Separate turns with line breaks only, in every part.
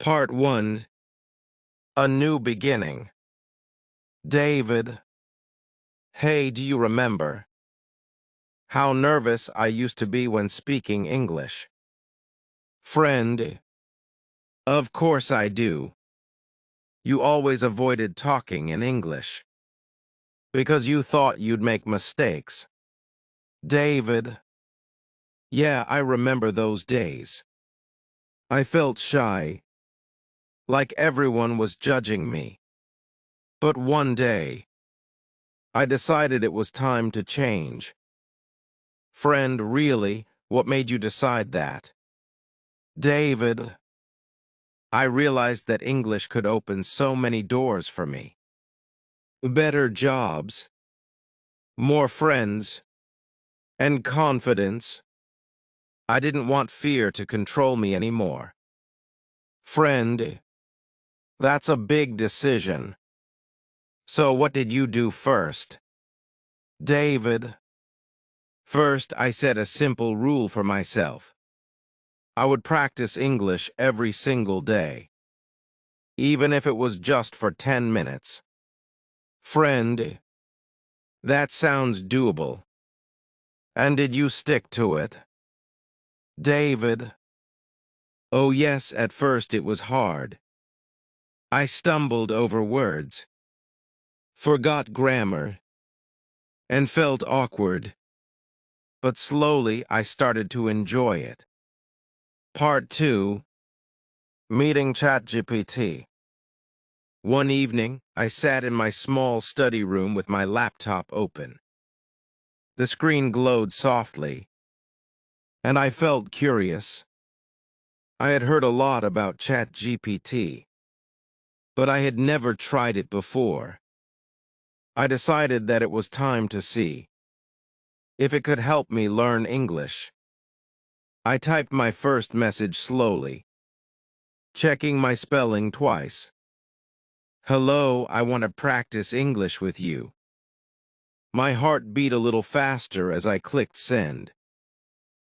Part 1. A New Beginning. David. Hey, do you remember how nervous I used to be when speaking English? Friend. Of course I do. You always avoided talking in English because you thought you'd make mistakes. David. Yeah, I remember those days. I felt shy, like everyone was judging me. But one day, I decided it was time to change. Friend, really, what made you decide that? David. I realized that English could open so many doors for me. Better jobs, more friends, and confidence. I didn't want fear to control me anymore. Friend, that's a big decision. So what did you do first? David. First, I set a simple rule for myself. I would practice English every single day, even if it was just for 10 minutes. Friend, that sounds doable. And did you stick to it? David. Oh yes, at first it was hard. I stumbled over words, forgot grammar, and felt awkward. But slowly I started to enjoy it. Part 2. Meeting ChatGPT. One evening, I sat in my small study room with my laptop open. The screen glowed softly, and I felt curious. I had heard a lot about ChatGPT, but I had never tried it before. I decided that it was time to see if it could help me learn English. I typed my first message slowly, checking my spelling twice. Hello, I want to practice English with you. My heart beat a little faster as I clicked send.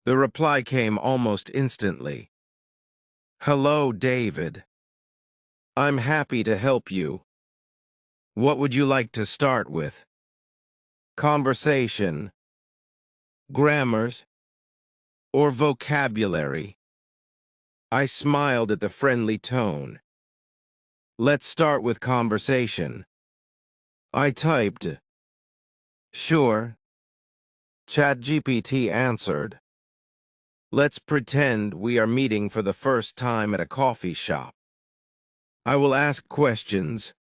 The reply came almost instantly. Hello, David. I'm happy to help you. What would you like to start with? Conversation, grammars, or vocabulary? I smiled at the friendly tone. Let's start with conversation. I typed. Sure. ChatGPT answered. Let's pretend we are meeting for the first time at a coffee shop. I will ask questions,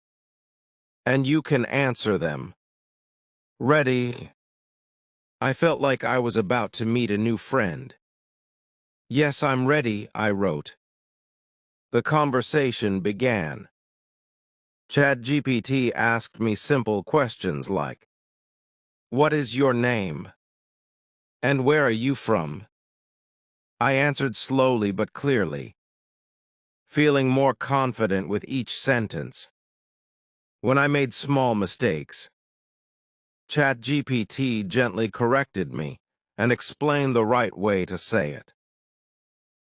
and you can answer them. Ready? I felt like I was about to meet a new friend. Yes, I'm ready, I wrote. The conversation began. ChatGPT asked me simple questions like, what is your name? And where are you from? I answered slowly but clearly, feeling more confident with each sentence. When I made small mistakes, ChatGPT gently corrected me and explained the right way to say it.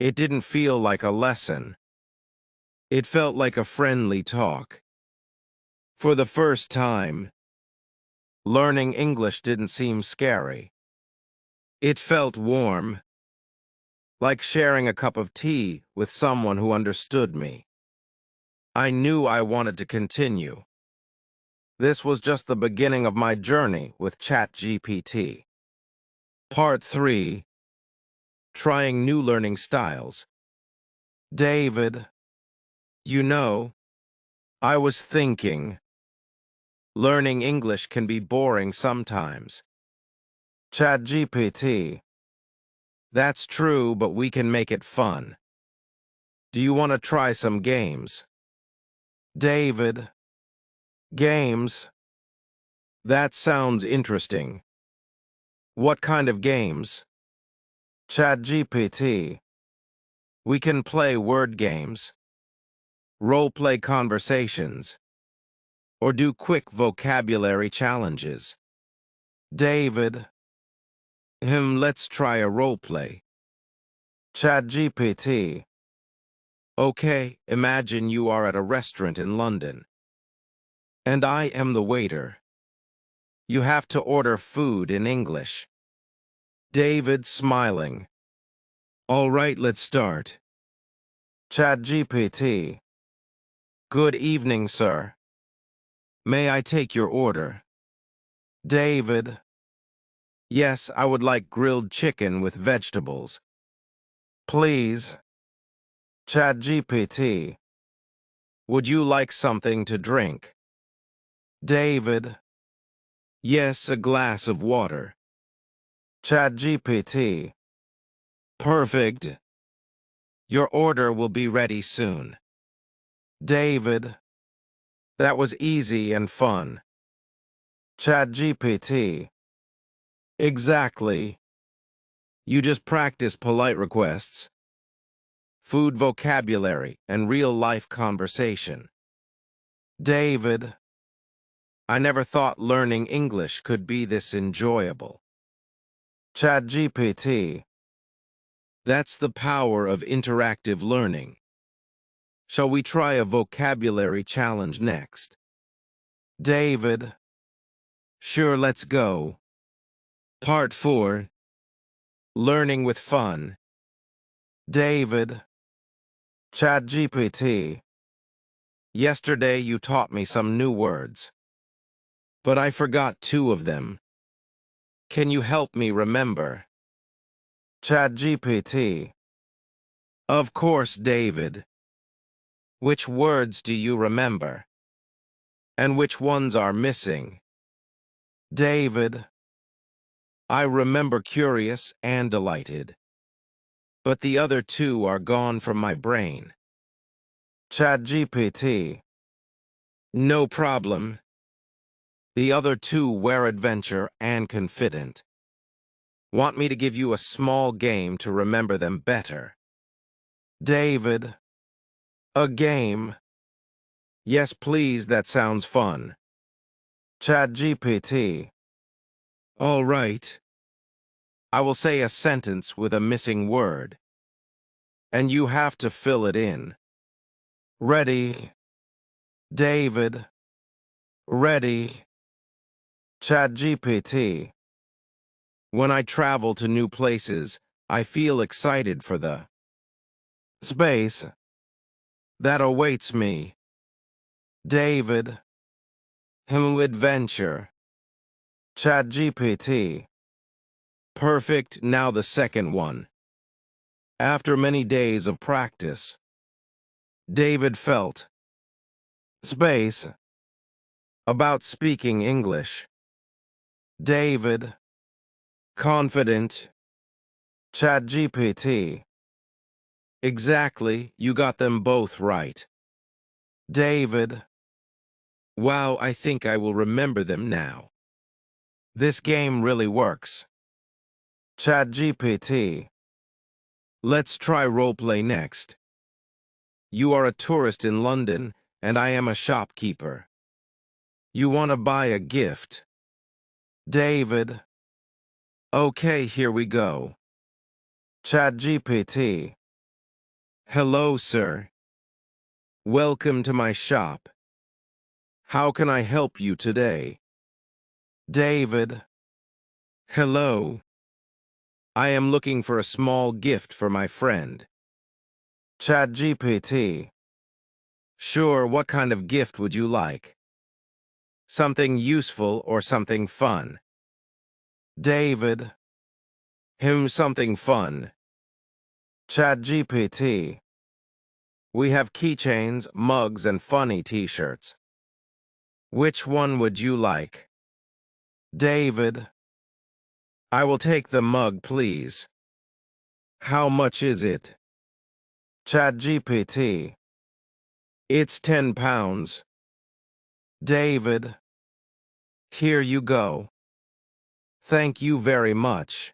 It didn't feel like a lesson. It felt like a friendly talk. For the first time, learning English didn't seem scary. It felt warm, like sharing a cup of tea with someone who understood me. I knew I wanted to continue. This was just the beginning of my journey with ChatGPT. Part 3. Trying new learning styles. David, you know, I was thinking, learning English can be boring sometimes. ChatGPT. That's true, but we can make it fun. Do you want to try some games? David. Games? That sounds interesting. What kind of games? ChatGPT. We can play word games, role-play conversations, or do quick vocabulary challenges. David. Let's try a role-play. ChatGPT. Okay, imagine you are at a restaurant in London, and I am the waiter. You have to order food in English. David smiling. All right, let's start. ChatGPT. Good evening, sir. May I take your order? David. Yes, I would like grilled chicken with vegetables. Please. ChatGPT. Would you like something to drink? David. Yes, a glass of water. ChatGPT. Perfect. Your order will be ready soon. David. That was easy and fun. ChatGPT. Exactly. You just practice polite requests, food vocabulary, and real-life conversation. David. I never thought learning English could be this enjoyable. ChatGPT. That's the power of interactive learning. Shall we try a vocabulary challenge next? David. Sure, let's go. Part 4. Learning with fun. David. ChatGPT. Yesterday you taught me some new words, but I forgot 2 of them. Can you help me remember? ChatGPT. Of course, David. Which words do you remember? And which ones are missing? David. I remember curious and delighted, but the other 2 are gone from my brain. ChatGPT. No problem. The other 2 were adventure and confident. Want me to give you a small game to remember them better? David. A game? Yes, please, that sounds fun. ChatGPT. All right. I will say a sentence with a missing word, and you have to fill it in. Ready? David. Ready. ChatGPT. When I travel to new places, I feel excited for the space that awaits me. David. Adventure. ChatGPT. Perfect, now the second one. After many days of practice, David felt space about speaking English. David. Confident. ChatGPT. Exactly, you got them both right. David. Wow, I think I will remember them now. This game really works. ChatGPT. Let's try roleplay next. You are a tourist in London, and I am a shopkeeper. You want to buy a gift. David. Okay, here we go. ChatGPT. Hello, sir. Welcome to my shop. How can I help you today? David. Hello. I am looking for a small gift for my friend. ChatGPT. Sure, what kind of gift would you like? Something useful or something fun? David. Something fun. ChatGPT. We have keychains, mugs, and funny t-shirts. Which one would you like? David. I will take the mug, please. How much is it? ChatGPT. It's £10. David. Here you go. Thank you very much.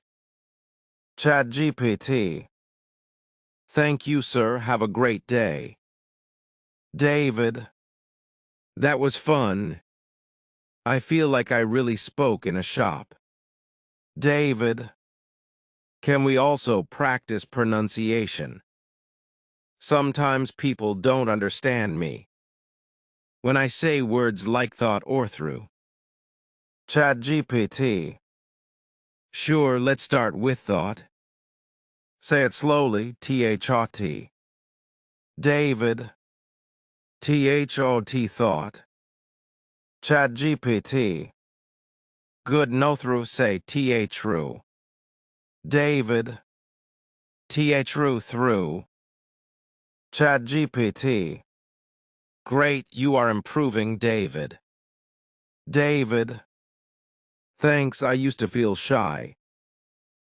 ChatGPT. Thank you, sir. Have a great day. David. That was fun. I feel like I really spoke in a shop. David. Can we also practice pronunciation? Sometimes people don't understand me when I say words like thought or through. ChatGPT. Sure, let's start with thought. Say it slowly, T-H-O-T. David, T-H-O-T thought. ChatGPT. Good, no through, say T-H-Ru. David, T-H-Ru through. ChatGPT. Great, you are improving, David. David. Thanks, I used to feel shy,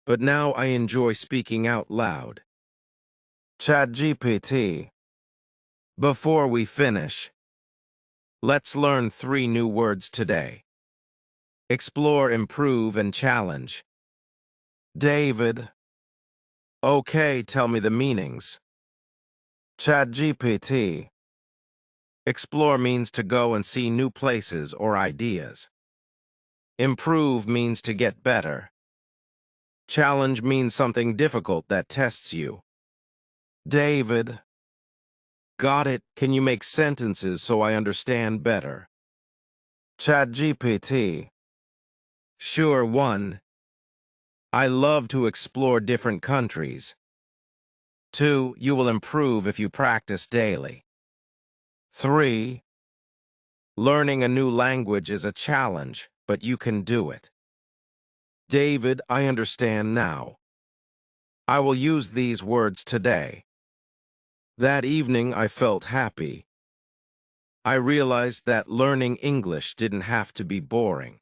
but now I enjoy speaking out loud. ChatGPT. Before we finish, let's learn 3 new words today. Explore, improve, and challenge. David. Okay, tell me the meanings. ChatGPT. Explore means to go and see new places or ideas. Improve means to get better. Challenge means something difficult that tests you. David. Got it. Can you make sentences so I understand better? ChatGPT. Sure. 1. I love to explore different countries. 2. You will improve if you practice daily. 3. Learning a new language is a challenge, but you can do it. David, I understand now. I will use these words today. That evening, I felt happy. I realized that learning English didn't have to be boring.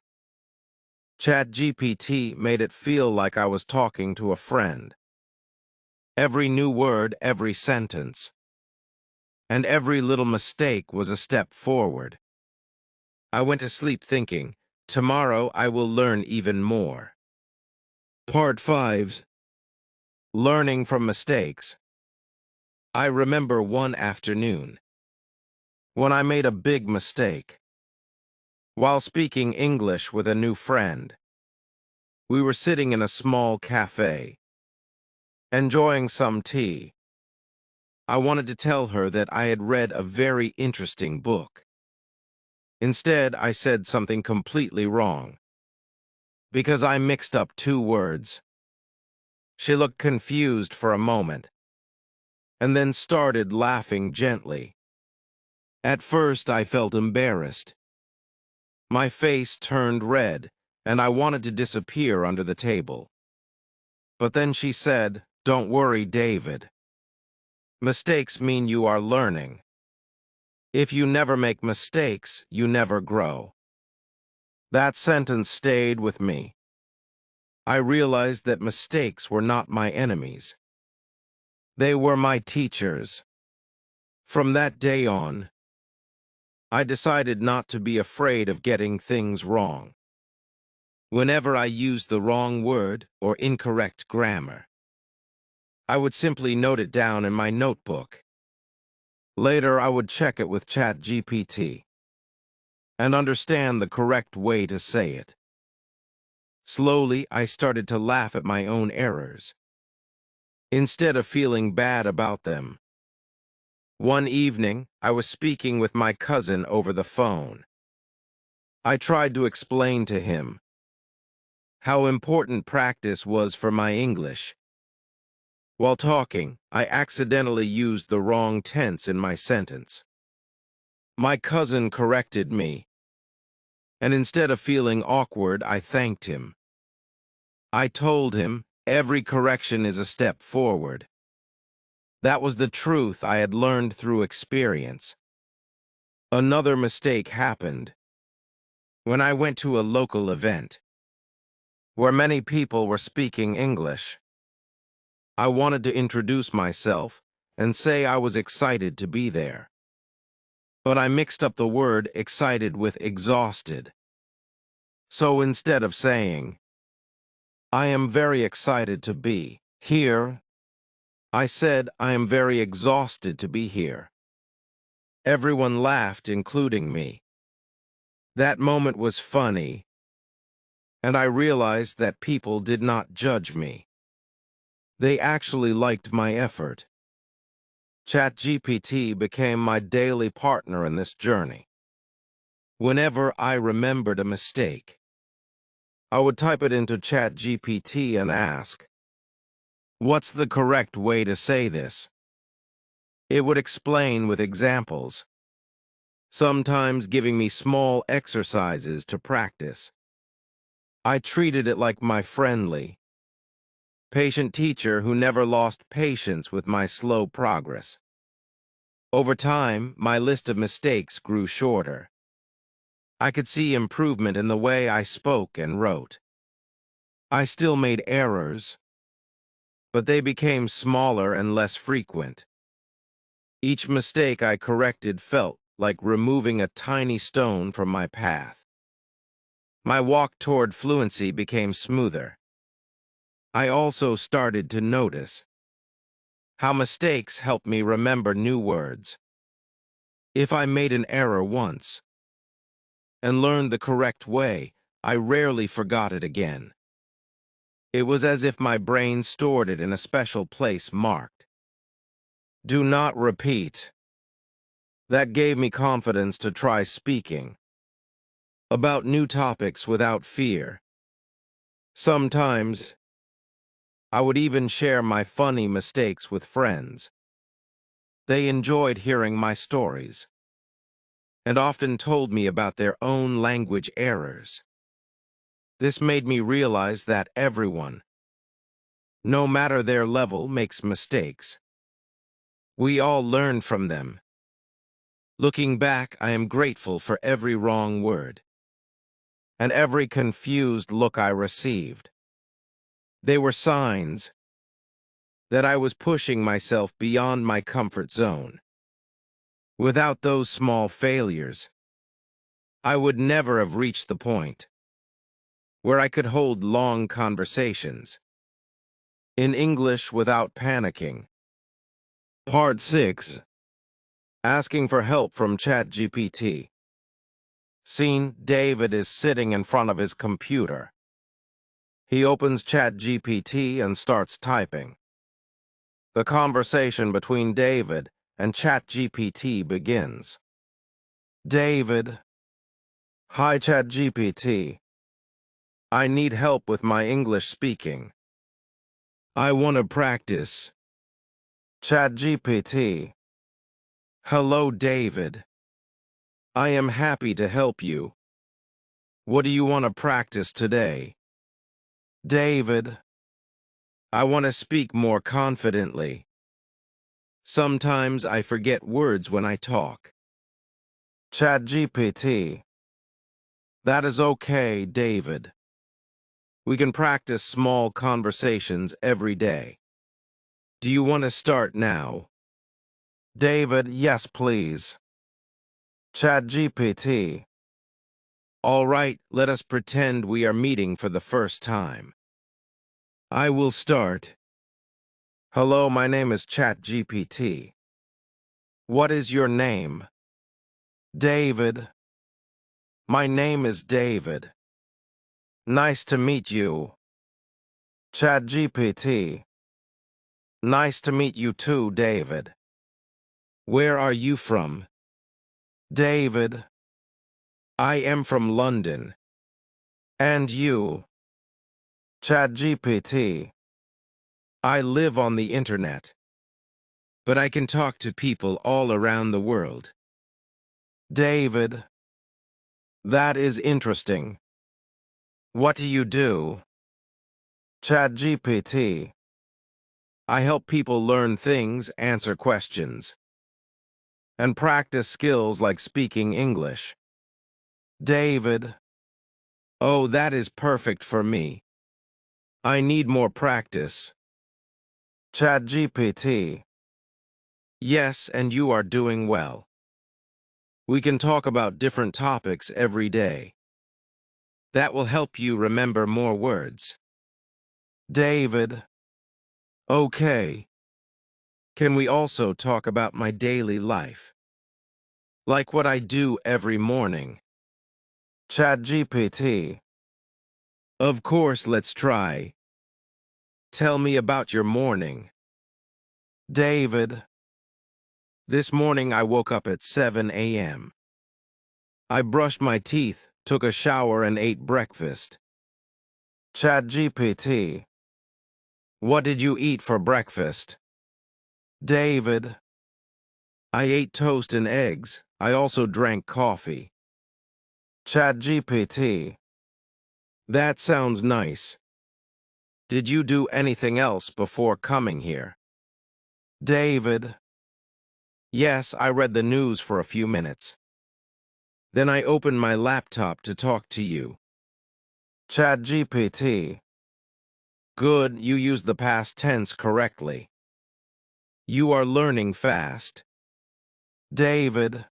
ChatGPT made it feel like I was talking to a friend. Every new word, every sentence, and every little mistake was a step forward. I went to sleep thinking, tomorrow I will learn even more. Part 5. Learning from mistakes. I remember one afternoon when I made a big mistake. While speaking English with a new friend, we were sitting in a small cafe, enjoying some tea. I wanted to tell her that I had read a very interesting book. Instead, I said something completely wrong, because I mixed up 2 words. She looked confused for a moment, and then started laughing gently. At first, I felt embarrassed. My face turned red, and I wanted to disappear under the table. But then she said, "Don't worry, David. Mistakes mean you are learning. If you never make mistakes, you never grow." That sentence stayed with me. I realized that mistakes were not my enemies. They were my teachers. From that day on, I decided not to be afraid of getting things wrong. Whenever I used the wrong word or incorrect grammar, I would simply note it down in my notebook. Later, I would check it with ChatGPT and understand the correct way to say it. Slowly, I started to laugh at my own errors, instead of feeling bad about them. One evening, I was speaking with my cousin over the phone. I tried to explain to him how important practice was for my English. While talking, I accidentally used the wrong tense in my sentence. My cousin corrected me, and instead of feeling awkward, I thanked him. I told him every correction is a step forward. That was the truth I had learned through experience. Another mistake happened when I went to a local event where many people were speaking English. I wanted to introduce myself and say I was excited to be there. But I mixed up the word excited with exhausted. So instead of saying, "I am very excited to be here," I said, "I am very exhausted to be here." Everyone laughed, including me. That moment was funny, and I realized that people did not judge me. They actually liked my effort. ChatGPT became my daily partner in this journey. Whenever I remembered a mistake, I would type it into ChatGPT and ask, "What's the correct way to say this?" It would explain with examples, sometimes giving me small exercises to practice. I treated it like my friendly, patient teacher who never lost patience with my slow progress. Over time, my list of mistakes grew shorter. I could see improvement in the way I spoke and wrote. I still made errors, but they became smaller and less frequent. Each mistake I corrected felt like removing a tiny stone from my path. My walk toward fluency became smoother. I also started to notice how mistakes helped me remember new words. If I made an error once and learned the correct way, I rarely forgot it again. It was as if my brain stored it in a special place marked, "Do not repeat." That gave me confidence to try speaking about new topics without fear. Sometimes, I would even share my funny mistakes with friends. They enjoyed hearing my stories and often told me about their own language errors. This made me realize that everyone, no matter their level, makes mistakes. We all learn from them. Looking back, I am grateful for every wrong word and every confused look I received. They were signs that I was pushing myself beyond my comfort zone. Without those small failures, I would never have reached the point where I could hold long conversations in English without panicking. Part 6. Asking for help from ChatGPT. Scene: David is sitting in front of his computer. He opens ChatGPT and starts typing. The conversation between David and ChatGPT begins. David: "Hi ChatGPT. I need help with my English speaking. I want to practice." ChatGPT: "Hello David. I am happy to help you. What do you want to practice today?" David: "I want to speak more confidently. Sometimes I forget words when I talk." ChatGPT: "That is okay, David. We can practice small conversations every day. Do you want to start now?" David: "Yes, please." ChatGPT: "All right, let us pretend we are meeting for the first time. I will start. Hello, my name is ChatGPT. What is your name?" David: "My name is David. Nice to meet you." ChatGPT: "Nice to meet you too, David. Where are you from?" David: "I am from London. And you?" ChatGPT: "I live on the internet, but I can talk to people all around the world." David: "That is interesting. What do you do?" ChatGPT: "I help people learn things, answer questions, and practice skills like speaking English." David: "Oh, that is perfect for me. I need more practice." ChatGPT: "Yes, and you are doing well. We can talk about different topics every day. That will help you remember more words." David: "Okay. Can we also talk about my daily life? Like what I do every morning?" ChatGPT: "Of course, let's try. Tell me about your morning." David: This morning I woke up at 7 a.m. I brushed my teeth, took a shower, and ate breakfast. ChatGPT, what did you eat for breakfast? David, I ate toast and eggs. I also drank coffee. ChatGPT, that sounds nice. Did you do anything else before coming here? David, yes, I read the news for a few minutes. Then I opened my laptop to talk to you. ChatGPT, good, you used the past tense correctly. You are learning fast. David,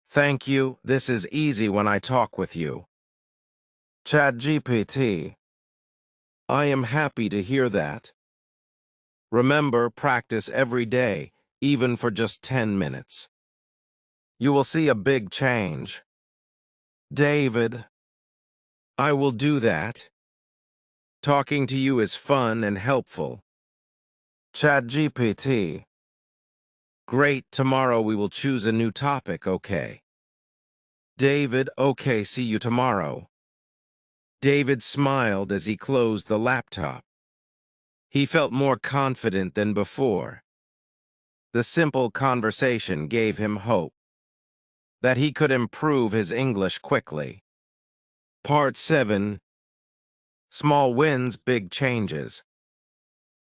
thank you, this is easy when I talk with you. ChatGPT, I am happy to hear that. Remember, practice every day, even for just 10 minutes. You will see a big change. David, I will do that. Talking to you is fun and helpful. ChatGPT, great, tomorrow we will choose a new topic, okay? David, okay, see you tomorrow. David smiled as he closed the laptop. He felt more confident than before. The simple conversation gave him hope that he could improve his English quickly. Part 7. Small wins, big changes.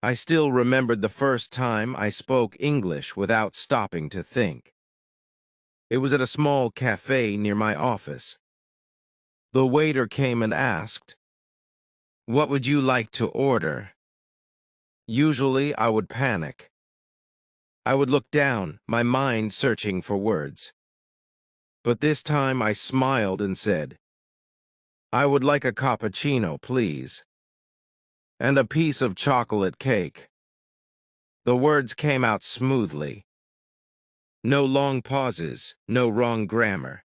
I still remembered the first time I spoke English without stopping to think. It was at a small cafe near my office. The waiter came and asked, "What would you like to order?" Usually, I would panic. I would look down, my mind searching for words. But this time I smiled and said, "I would like a cappuccino, please, and a piece of chocolate cake." The words came out smoothly. No long pauses, no wrong grammar.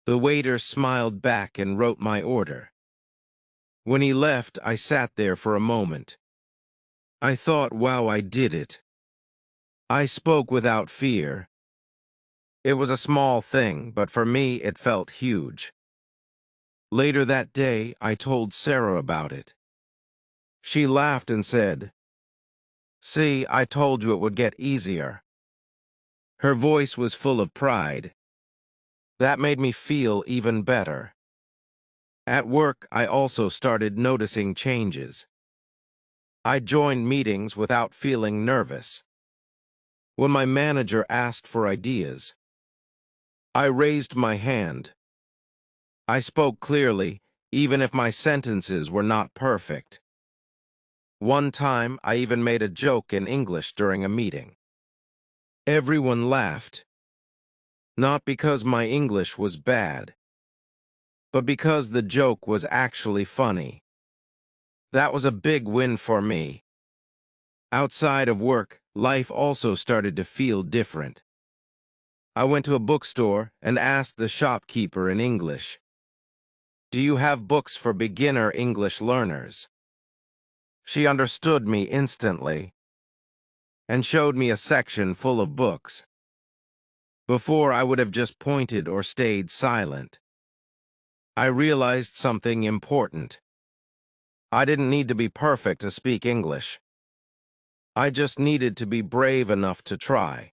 The waiter smiled back and wrote my order. When he left, I sat there for a moment. I thought, wow, I did it. I spoke without fear. It was a small thing, but for me it felt huge. Later that day, I told Sarah about it. She laughed and said, "See, I told you it would get easier." Her voice was full of pride. That made me feel even better. At work, I also started noticing changes. I joined meetings without feeling nervous. When my manager asked for ideas, I raised my hand. I spoke clearly, even if my sentences were not perfect. One time, I even made a joke in English during a meeting. Everyone laughed, not because my English was bad, but because the joke was actually funny. That was a big win for me. Outside of work, life also started to feel different. I went to a bookstore and asked the shopkeeper in English, "Do you have books for beginner English learners?" She understood me instantly and showed me a section full of books. Before, I would have just pointed or stayed silent. I realized something important. I didn't need to be perfect to speak English. I just needed to be brave enough to try.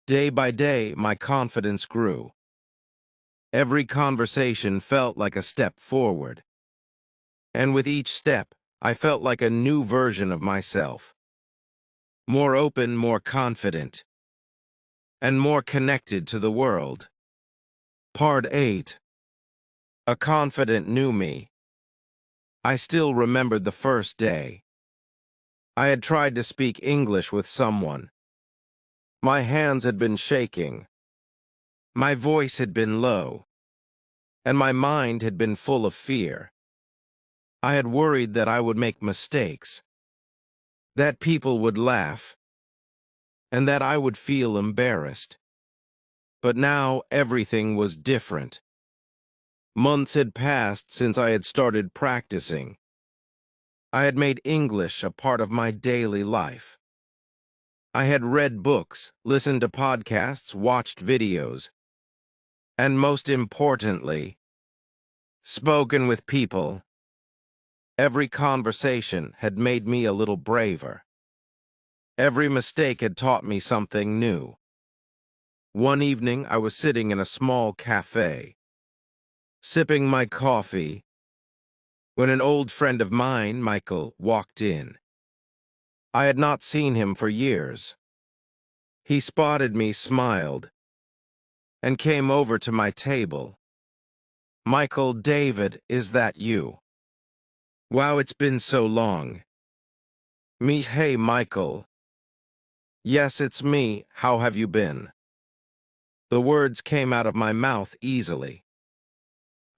Day by day, my confidence grew. Every conversation felt like a step forward. And with each step, I felt like a new version of myself. More open, more confident, and more connected to the world. Part 8. A confident new me. I still remembered the first day. I had tried to speak English with someone. My hands had been shaking. My voice had been low. And my mind had been full of fear. I had worried that I would make mistakes, that people would laugh, and that I would feel embarrassed. But now everything was different. Months had passed since I had started practicing. I had made English a part of my daily life. I had read books, listened to podcasts, watched videos, and most importantly, spoken with people. Every conversation had made me a little braver. Every mistake had taught me something new. One evening, I was sitting in a small cafe, sipping my coffee, when an old friend of mine, Michael, walked in. I had not seen him for years. He spotted me, smiled, and came over to my table. "Michael, David, is that you? Wow, it's been so long." Me, "Hey, Michael." "Yes, it's me. How have you been?" The words came out of my mouth easily.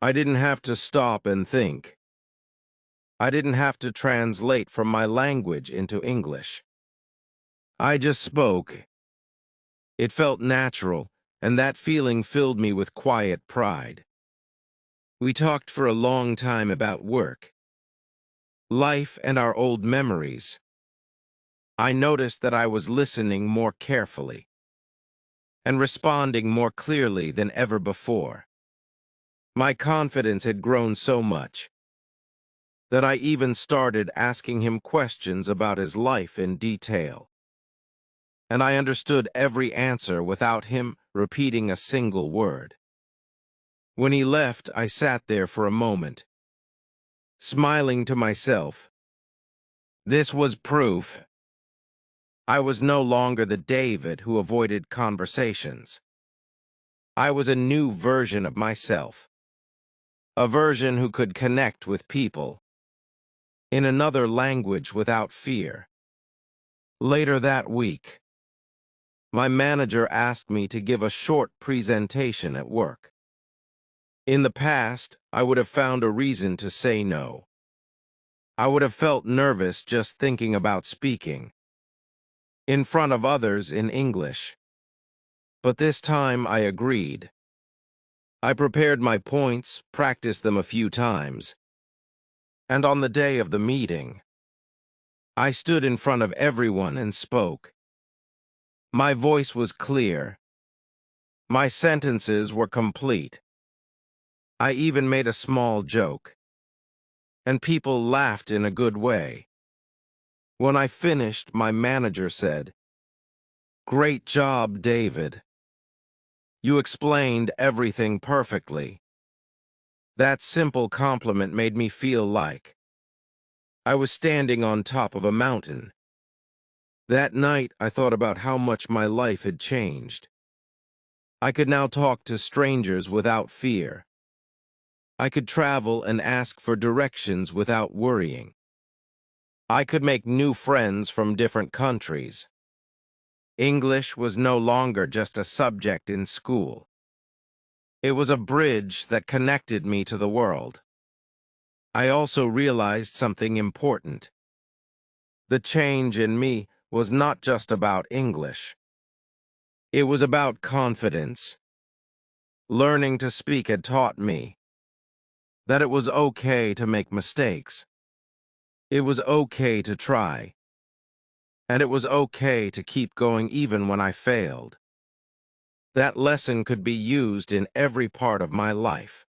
I didn't have to stop and think. I didn't have to translate from my language into English. I just spoke. It felt natural, and that feeling filled me with quiet pride. We talked for a long time about work, life, and our old memories. I noticed that I was listening more carefully and responding more clearly than ever before. My confidence had grown so much that I even started asking him questions about his life in detail. And I understood every answer without him repeating a single word. When he left, I sat there for a moment, smiling to myself. This was proof. I was no longer the David who avoided conversations. I was a new version of myself, a version who could connect with people in another language without fear. Later that week, my manager asked me to give a short presentation at work. In the past, I would have found a reason to say no. I would have felt nervous just thinking about speaking in front of others in English. But this time I agreed. I prepared my points, practiced them a few times, and on the day of the meeting, I stood in front of everyone and spoke. My voice was clear. My sentences were complete. I even made a small joke, and people laughed in a good way. When I finished, my manager said, "Great job, David. You explained everything perfectly." That simple compliment made me feel like I was standing on top of a mountain. That night, I thought about how much my life had changed. I could now talk to strangers without fear. I could travel and ask for directions without worrying. I could make new friends from different countries. English was no longer just a subject in school. It was a bridge that connected me to the world. I also realized something important. The change in me was not just about English. It was about confidence. Learning to speak had taught me that it was okay to make mistakes. It was okay to try. And it was okay to keep going even when I failed. That lesson could be used in every part of my life.